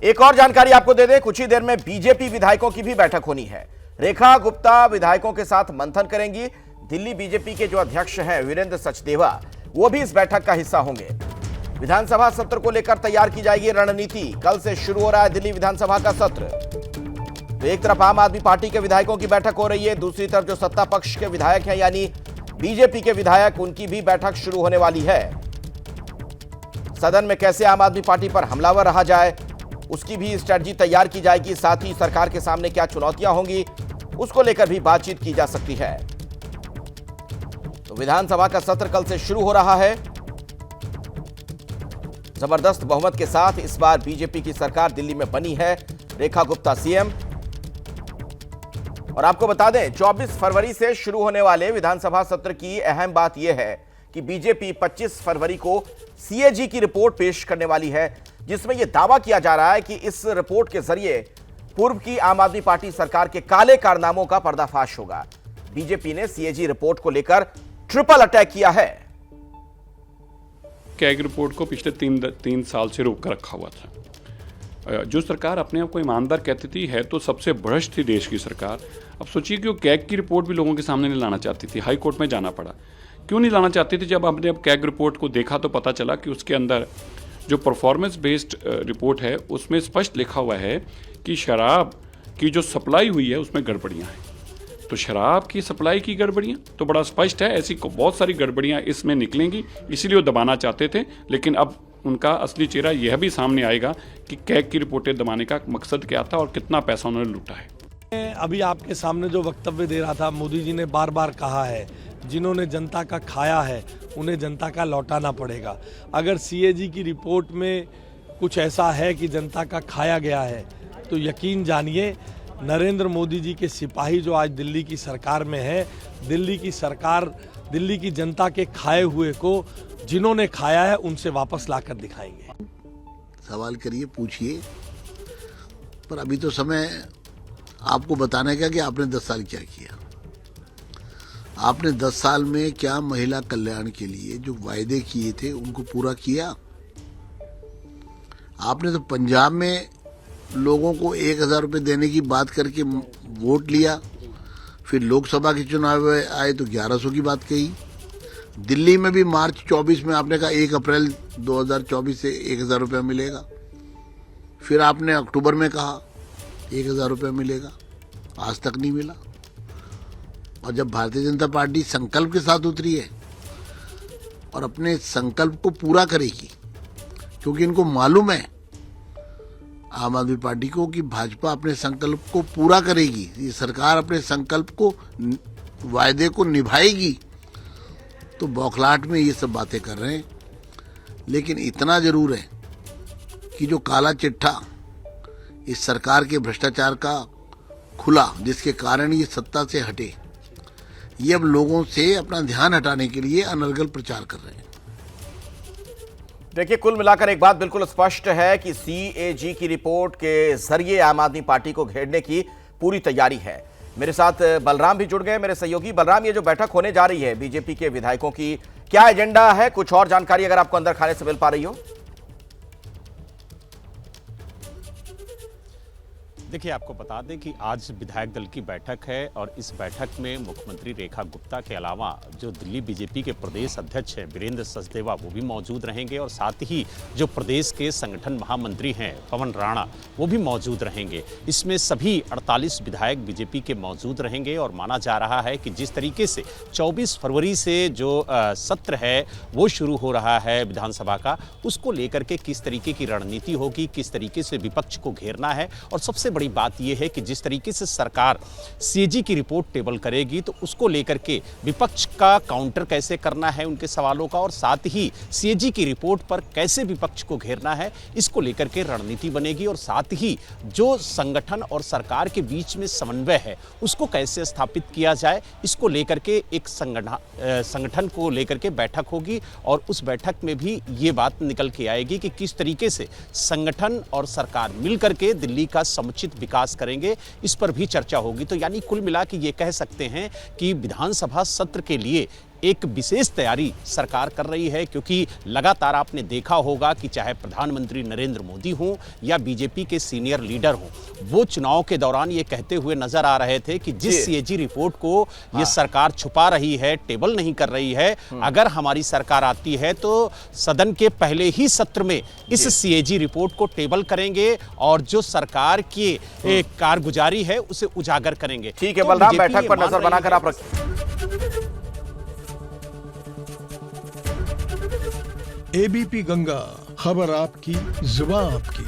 एक और जानकारी आपको दे दें, कुछ ही देर में बीजेपी विधायकों की भी बैठक होनी है। रेखा गुप्ता विधायकों के साथ मंथन करेंगी। दिल्ली बीजेपी के जो अध्यक्ष हैं वीरेंद्र सचदेवा, वो भी इस बैठक का हिस्सा होंगे। विधानसभा सत्र को लेकर तैयार की जाएगी रणनीति। कल से शुरू हो रहा है दिल्ली विधानसभा का सत्र। तो एक तरफ आम आदमी पार्टी के विधायकों की बैठक हो रही है, दूसरी तरफ जो सत्ता पक्ष के विधायक हैं यानी बीजेपी के विधायक, उनकी भी बैठक शुरू होने वाली है। सदन में कैसे आम आदमी पार्टी पर हमलावर रहा जाए, उसकी भी स्ट्रेटजी तैयार की जाएगी। साथ ही सरकार के सामने क्या चुनौतियां होंगी, उसको लेकर भी बातचीत की जा सकती है। तो विधानसभा का सत्र कल से शुरू हो रहा है। जबरदस्त बहुमत के साथ इस बार बीजेपी की सरकार दिल्ली में बनी है। रेखा गुप्ता सीएम। और आपको बता दें, 24 फरवरी से शुरू होने वाले विधानसभा सत्र की अहम बात यह है कि बीजेपी 25 फरवरी को सीएजी की रिपोर्ट पेश करने वाली है, जिसमें यह दावा किया जा रहा है कि इस रिपोर्ट के जरिए पूर्व की आम आदमी पार्टी सरकार के काले कारनामों का पर्दाफाश होगा। बीजेपी ने सीएजी रिपोर्ट को लेकर ट्रिपल अटैक किया है। कैग रिपोर्ट को पिछले तीन साल से रोक कर रखा हुआ था। जो सरकार अपने आप को ईमानदार कहती थी, है तो सबसे भ्रष्ट थी देश की सरकार। अब सोचिए कि वो कैग की रिपोर्ट भी लोगों के सामने नहीं लाना चाहती थी, हाई कोर्ट में जाना पड़ा। क्यों नहीं लाना चाहती थी? जब हमने अब कैग रिपोर्ट को देखा तो पता चला कि उसके अंदर जो परफॉर्मेंस बेस्ड रिपोर्ट है उसमें स्पष्ट लिखा हुआ है कि शराब की जो सप्लाई हुई है उसमें गड़बड़ियां हैं। तो शराब की सप्लाई की गड़बड़ियां तो बड़ा स्पष्ट है, ऐसी बहुत सारी गड़बड़ियां इसमें निकलेंगी, इसीलिए वो दबाना चाहते थे। लेकिन अब उनका असली चेहरा यह भी सामने आएगा कि कैग की रिपोर्टें दबाने का मकसद क्या था और कितना पैसा उन्होंने लूटा है। अभी आपके सामने जो वक्तव्य दे रहा था, मोदी जी ने बार बार कहा है, जिन्होंने जनता का खाया है उन्हें जनता का लौटाना पड़ेगा। अगर सीएजी की रिपोर्ट में कुछ ऐसा है कि जनता का खाया गया है, तो यकीन जानिए नरेंद्र मोदी जी के सिपाही जो आज दिल्ली की सरकार में है, दिल्ली की सरकार दिल्ली की जनता के खाए हुए को जिन्होंने खाया है उनसे वापस लाकर दिखाएंगे। सवाल करिए, पूछिए, पर अभी तो समय आपको बताने का कि आपने 10 साल क्या किया। आपने 10 साल में क्या महिला कल्याण के लिए जो वायदे किए थे उनको पूरा किया? आपने तो पंजाब में लोगों को 1000 रुपये देने की बात करके वोट लिया, फिर लोकसभा के चुनाव आए तो 1100 की बात कही। दिल्ली में भी मार्च 24 में आपने कहा 1 अप्रैल 2024 से 1000 रुपया मिलेगा। फिर आपने अक्टूबर में कहा 1000 रुपया मिलेगा, आज तक नहीं मिला। और जब भारतीय जनता पार्टी संकल्प के साथ उतरी है और अपने संकल्प को पूरा करेगी, क्योंकि इनको मालूम है आम आदमी पार्टी को कि भाजपा अपने संकल्प को पूरा करेगी, ये सरकार अपने संकल्प को, वायदे को निभाएगी, तो बौखलाहट में ये सब बातें कर रहे हैं। लेकिन इतना जरूर है कि जो काला चिट्ठा इस सरकार के भ्रष्टाचार का खुला, जिसके कारण ये सत्ता से हटे, ये अब लोगों से अपना ध्यान हटाने के लिए अनर्गल प्रचार कर रहे हैं। देखिए, कुल मिलाकर एक बात बिल्कुल स्पष्ट है कि सीएजी की रिपोर्ट के जरिए आम आदमी पार्टी को घेरने की पूरी तैयारी है। मेरे साथ बलराम भी जुड़ गए, मेरे सहयोगी। बलराम, ये जो बैठक होने जा रही है बीजेपी के विधायकों की, क्या एजेंडा है? कुछ और जानकारी अगर आपको अंदर खाने से मिल पा रही हो। देखिए, आपको बता दें कि आज विधायक दल की बैठक है और इस बैठक में मुख्यमंत्री रेखा गुप्ता के अलावा जो दिल्ली बीजेपी के प्रदेश अध्यक्ष हैं वीरेंद्र सचदेवा, वो भी मौजूद रहेंगे। और साथ ही जो प्रदेश के संगठन महामंत्री हैं पवन राणा, वो भी मौजूद रहेंगे। इसमें सभी 48 विधायक बीजेपी के मौजूद रहेंगे। और माना जा रहा है कि जिस तरीके से 24 फरवरी से जो सत्र है वो शुरू हो रहा है विधानसभा का, उसको लेकर के किस तरीके की रणनीति होगी, किस तरीके से विपक्ष को घेरना है। और सबसे बड़ी बात यह है कि जिस तरीके से सरकार सीएजी की रिपोर्ट टेबल करेगी, तो उसको लेकर के विपक्ष का काउंटर कैसे करना है उनके सवालों का, और साथ ही सीएजी की रिपोर्ट पर कैसे विपक्ष को घेरना है, इसको लेकर के रणनीति बनेगी। और साथ ही जो संगठन और सरकार के बीच में समन्वय है उसको कैसे स्थापित किया जाए, इसको लेकर के एक संगठन को लेकर के बैठक होगी। और उस बैठक में भी ये बात निकल के आएगी कि किस तरीके से संगठन और सरकार मिलकर के दिल्ली का समुचित विकास करेंगे, इस पर भी चर्चा होगी। तो यानी कुल मिला के ये कह सकते हैं कि विधानसभा सत्र के लिए एक विशेष तैयारी सरकार कर रही है, क्योंकि लगातार आपने देखा होगा कि चाहे प्रधानमंत्री नरेंद्र मोदी हों या बीजेपी के सीनियर लीडर हों, वो चुनाव के दौरान ये कहते हुए नजर आ रहे थे कि जिस सीएजी रिपोर्ट को ये सरकार छुपा रही है, टेबल नहीं कर रही है, अगर हमारी सरकार आती है तो सदन के पहले ही सत्र में इस सीएजी रिपोर्ट को टेबल करेंगे और जो सरकार की कारगुजारी है उसे उजागर करेंगे। ठीक है तो बलराम, बीजेपी बैठक ये पर मान नजर रही बनाकर है। आप रखें। एबीपी गंगा, खबर आपकी, जुबान आपकी।